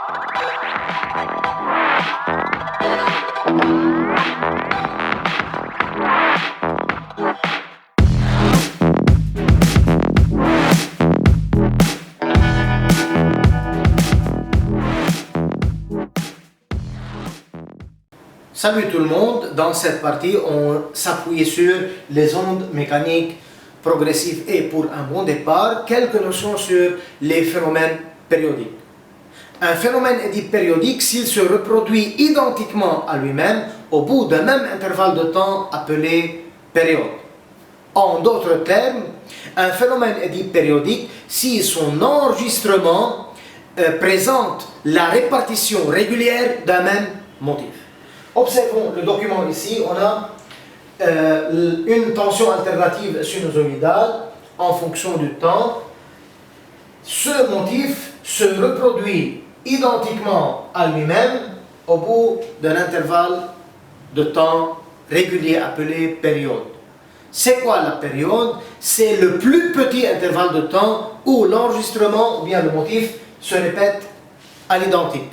Salut tout le monde, dans cette partie on s'appuie sur les ondes mécaniques progressives et pour un bon départ, quelques notions sur les phénomènes périodiques. Un phénomène est dit périodique s'il se reproduit identiquement à lui-même au bout d'un même intervalle de temps appelé période. En d'autres termes, un phénomène est dit périodique si son enregistrement présente la répartition régulière d'un même motif. Observons le document ici, on a une tension alternative sinusoïdale en fonction du temps. Ce motif se reproduit identiquement à lui-même au bout d'un intervalle de temps régulier appelé période. C'est quoi la période? C'est le plus petit intervalle de temps où l'enregistrement ou bien le motif se répète à l'identique.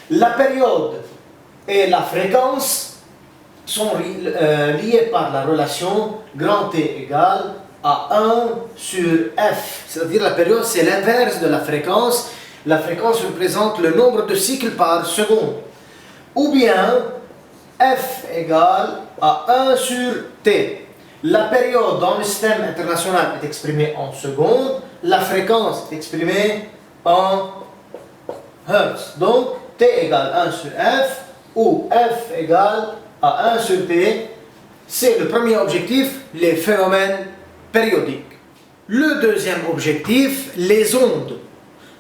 La période et la fréquence sont liées par la relation grand T égale à 1 sur F. C'est-à-dire la période, c'est l'inverse de la fréquence. La fréquence représente le nombre de cycles par seconde. Ou bien F égale à 1 sur T. La période dans le système international est exprimée en secondes. La fréquence est exprimée en Hertz. Donc T égale 1 sur F. Où F égale à 1 sur T, c'est le premier objectif, les phénomènes périodiques. Le deuxième objectif, les ondes.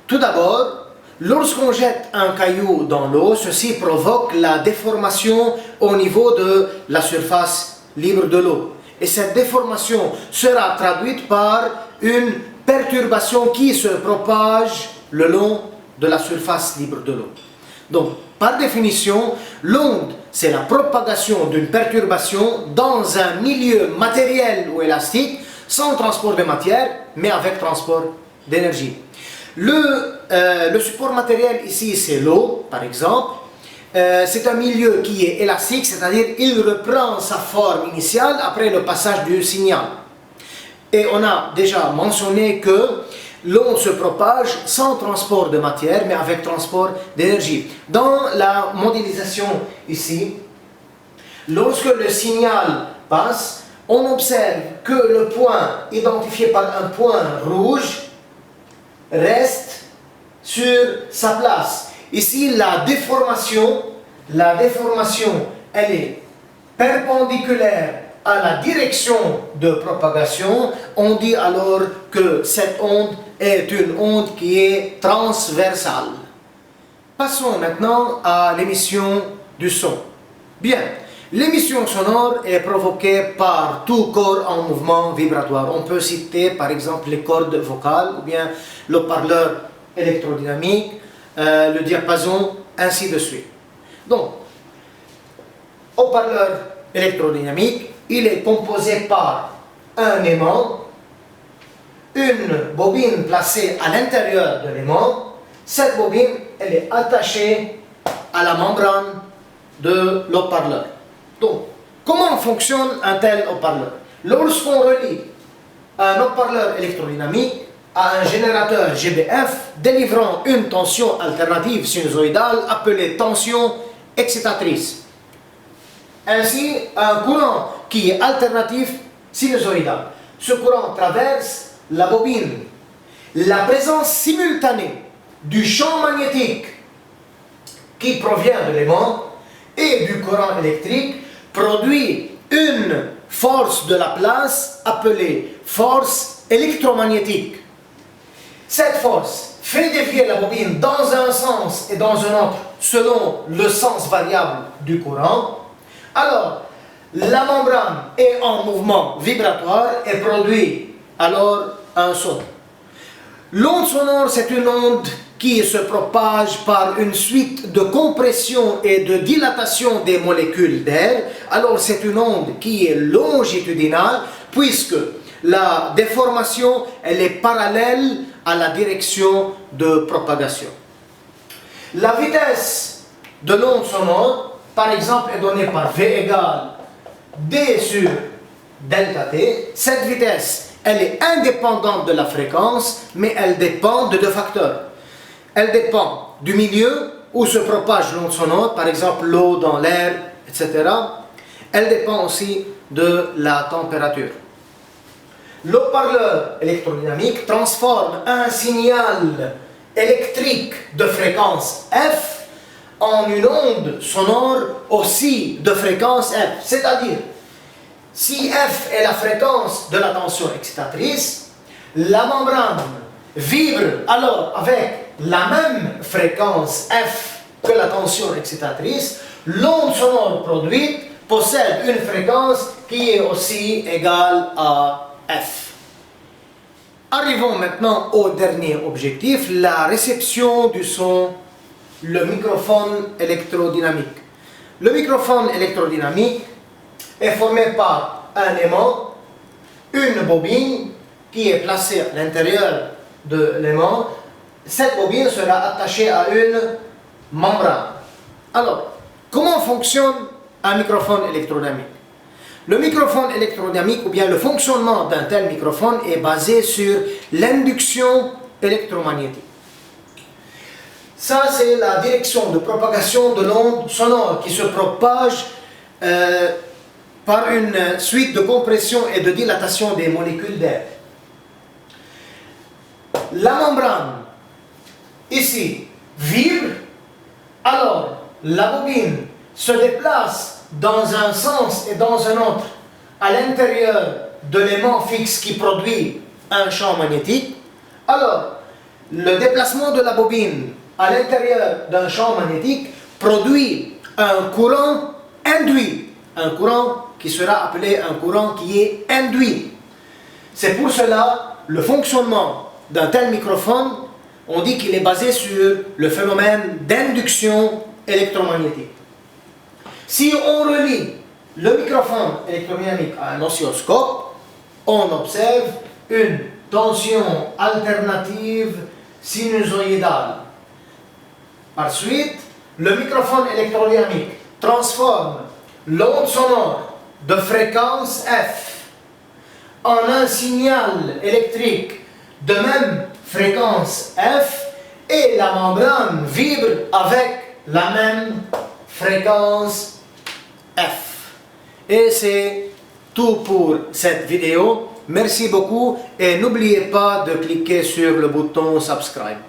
Tout d'abord, lorsqu'on jette un caillou dans l'eau, ceci provoque la déformation au niveau de la surface libre de l'eau. Et cette déformation sera traduite par une perturbation qui se propage le long de la surface libre de l'eau. Donc, par définition, l'onde, c'est la propagation d'une perturbation dans un milieu matériel ou élastique, sans transport de matière, mais avec transport d'énergie. Le support matériel ici, c'est l'eau, par exemple. C'est un milieu qui est élastique, c'est-à-dire il reprend sa forme initiale après le passage du signal. Et on a déjà mentionné que l'onde se propage sans transport de matière, mais avec transport d'énergie. Dans la modélisation ici, lorsque le signal passe, on observe que le point identifié par un point rouge reste sur sa place. Ici, la déformation, elle est perpendiculaire à la direction de propagation. On dit alors que cette onde est une onde qui est transversale. Passons maintenant à l'émission du son. Bien, l'émission sonore est provoquée par tout corps en mouvement vibratoire. On peut citer par exemple les cordes vocales ou bien le parleur électrodynamique, le diapason, ainsi de suite. Donc, haut-parleur électrodynamique, il est composé par un aimant, une bobine placée à l'intérieur de l'aimant. Cette bobine, elle est attachée à la membrane de l'haut-parleur. Donc, comment fonctionne un tel haut-parleur? Lorsqu'on relie un haut-parleur électrodynamique à un générateur GBF délivrant une tension alternative sinusoïdale appelée tension excitatrice. Ainsi, un courant qui est alternatif sinusoïdal. Ce courant traverse la bobine. La présence simultanée du champ magnétique qui provient de l'aimant et du courant électrique produit une force de la place appelée force électromagnétique. Cette force fait dévier la bobine dans un sens et dans un autre selon le sens variable du courant. Alors, la membrane est en mouvement vibratoire et produit alors un son. L'onde sonore, c'est une onde qui se propage par une suite de compression et de dilatation des molécules d'air. Alors, c'est une onde qui est longitudinale puisque la déformation, elle est parallèle à la direction de propagation. La vitesse de l'onde sonore, par exemple, est donnée par V égale D sur delta T. Cette vitesse, elle est indépendante de la fréquence, mais elle dépend de deux facteurs. Elle dépend du milieu où se propage l'onde sonore, par exemple l'eau dans l'air, etc. Elle dépend aussi de la température. L'haut-parleur électrodynamique transforme un signal électrique de fréquence F en une onde sonore aussi de fréquence F. C'est-à-dire, si F est la fréquence de la tension excitatrice, la membrane vibre alors avec la même fréquence F que la tension excitatrice. L'onde sonore produite possède une fréquence qui est aussi égale à F. Arrivons maintenant au dernier objectif, la réception du son, le microphone électrodynamique. Le microphone électrodynamique est formé par un aimant, une bobine qui est placée à l'intérieur de l'aimant. Cette bobine sera attachée à une membrane. Alors, comment fonctionne un microphone électrodynamique? Le microphone électrodynamique ou bien le fonctionnement d'un tel microphone est basé sur l'induction électromagnétique. Ça, c'est la direction de propagation de l'onde sonore qui se propage par une suite de compression et de dilatation des molécules d'air. La membrane, ici, vibre, alors la bobine se déplace dans un sens et dans un autre à l'intérieur de l'aimant fixe qui produit un champ magnétique. Alors, le déplacement de la bobine à l'intérieur d'un champ magnétique produit un courant induit, un courant qui sera appelé un courant qui est induit. C'est pour cela le fonctionnement d'un tel microphone, on dit qu'il est basé sur le phénomène d'induction électromagnétique. Si on relie le microphone électrodynamique à un oscilloscope, on observe une tension alternative sinusoïdale. Par suite, le microphone électrodynamique transforme l'onde sonore de fréquence F en un signal électrique de même fréquence F et la membrane vibre avec la même fréquence F. Et c'est tout pour cette vidéo. Merci beaucoup et n'oubliez pas de cliquer sur le bouton subscribe.